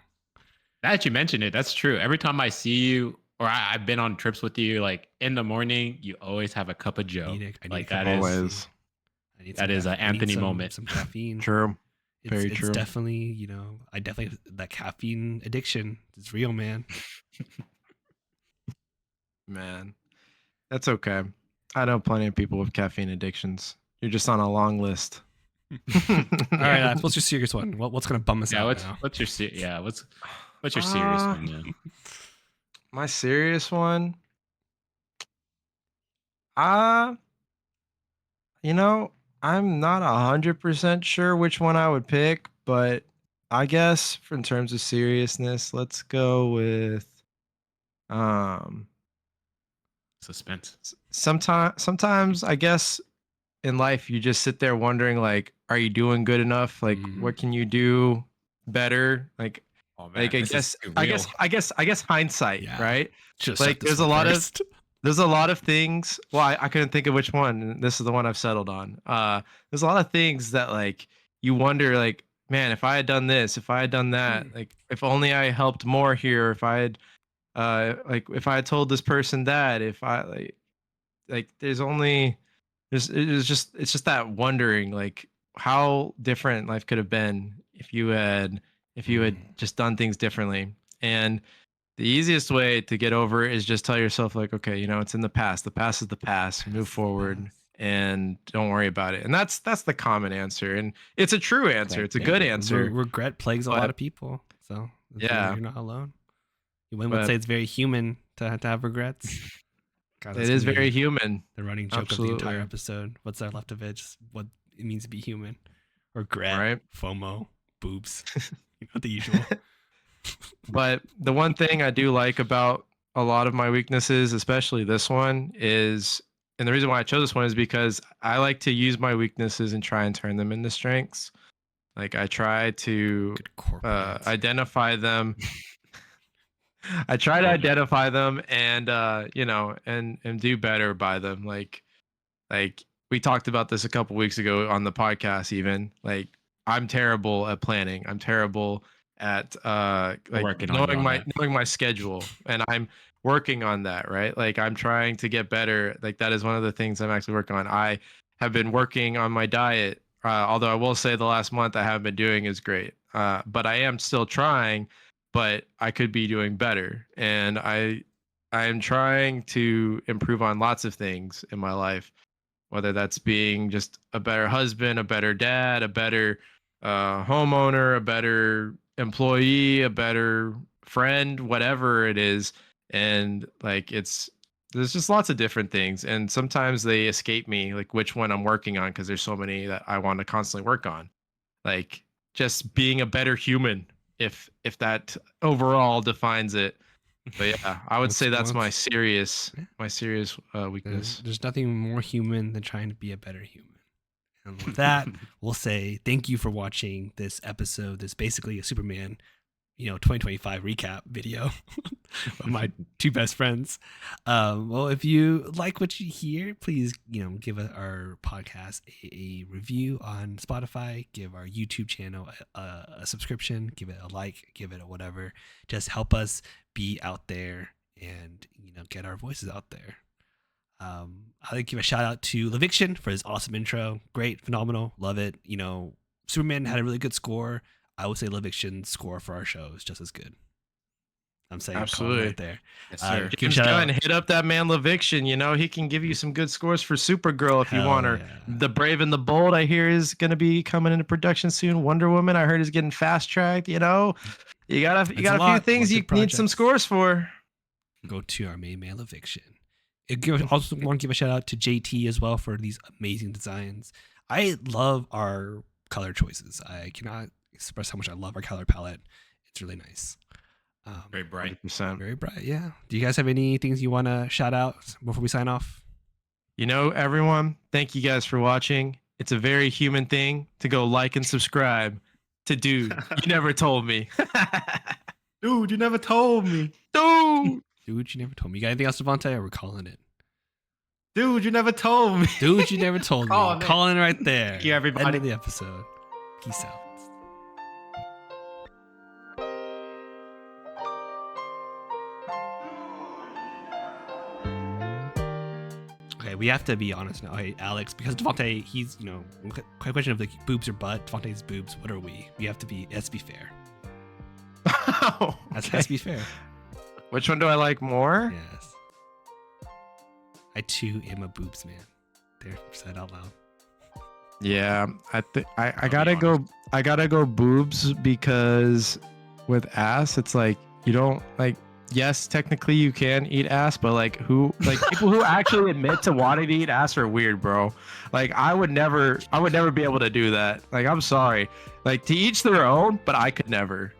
Now that you mentioned it, that's true. Every time I see you, or I've been on trips with you, like in the morning, you always have a cup of Joe. I need a Like cup that of is, Always. I need that some is an I need Anthony some- moment. Some caffeine. True. Very It's true. definitely, you know, I definitely that caffeine addiction is real, man. Man, that's okay. I know plenty of people with caffeine addictions. You're just on a long list. All right, what's your serious one? What's gonna bum us Yeah, out now? what's your what's your serious one? Yeah. My serious one. Uh, you know, I'm not 100% sure which one I would pick, but I guess in terms of seriousness, let's go with um Suspense. sometimes I guess in life you just sit there wondering like, are you doing good enough? Like what can you do better? Like Oh man, I this guess is I real. guess I guess hindsight, Yeah. right? Just Like there's a lot of things. Well, I couldn't think of which one. And this is the one I've settled on. There's a lot of things that like you wonder, like, man, if I had done this, if I had done that, like, if only I helped more here, if I had, like, if I had told this person that, if I like, it's just that wondering, like, how different life could have been if you had just done things differently. And the easiest way to get over it is just tell yourself like, okay, you know, it's in the past. The past is the past. Move forward and don't worry about it. And that's the common answer. And it's a true answer. It's a good answer. Regret plagues a lot of people, so Yeah. you're not alone. One would But- say it's very human to have regrets. God, It is very human. the running joke of the entire Absolutely. episode. What's there left of it? Just what it means to be human. Regret, Right. FOMO, boobs. You know, the usual. But the one thing I do like about a lot of my weaknesses, especially this one, is and the reason why I chose this one is because I like to use my weaknesses and try and turn them into strengths. Like I try to Good corporate answer. identify them. I try to identify them and and do better by them. Like we talked about this a couple weeks ago on the podcast even. Like I'm terrible at planning. I'm terrible at like Working on you on that. knowing my schedule, and I'm working on that, right? Like I'm trying to get better. Like that is one of the things I'm actually working on. I have been working on my diet. Although I will say the last month I haven't been doing is great. But I am still trying, but I could be doing better. And I am trying to improve on lots of things in my life, whether that's being just a better husband, a better dad, a better homeowner, a better employee, a better friend, whatever it is. And like there's just lots of different things, and sometimes they escape me, like which one I'm working on, because there's so many that I want to constantly work on. Like just being a better human, if that overall defines it. But yeah, I would say that's my serious weakness. There's nothing more human than trying to be a better human. And with that, we'll say thank you for watching this episode. This basically a Superman, 2025 recap video of my two best friends. Well, if you like what you hear, please, give our podcast a review on Spotify, give our YouTube channel a subscription, give it a like, give it a whatever. Just help us be out there and, get our voices out there. I'd like to give a shout out to Leviction for his awesome intro. Great, phenomenal, love it. Superman had a really good score. I would say Leviction's score for our show is just as good. I'm saying absolutely right there. Yes, sir. Just go and hit up that man Leviction. He can give you some good scores for Supergirl if you want. Or The Brave and the Bold, I hear, is going to be coming into production soon. Wonder Woman, I heard, is getting fast tracked. You got a few things you need some scores for. Go to our main man Leviction. Also want to give a shout out to JT as well for these amazing designs. I love our color choices. I cannot express how much I love our color palette. It's really nice. Very bright. 100%. Very bright, yeah. Do you guys have any things you want to shout out before we sign off? Everyone, thank you guys for watching. It's a very human thing to go like and subscribe to Dude, You Never Told Me. Dude, you never told me. Dude, you never told me. You got anything else, Devante, or we're calling it? Dude, you never told me. Dude, you never told me. Calling right there. Thank you, everybody. End of the episode. Peace out. Okay, we have to be honest now. Hey, Alex, because Devante, he's, quite a question of like boobs or butt. Devante's boobs. What are we? We have to be, it has to be fair. Oh, That has to be fair. Which one do I like more? Yes. I too am a boobs man. There, said out loud. Yeah, I gotta go. I gotta go boobs, because with ass, it's like you don't like. Yes, technically you can eat ass, but people who actually admit to wanting to eat ass are weird, bro. Like I would never be able to do that. Like I'm sorry. Like to each their own, but I could never.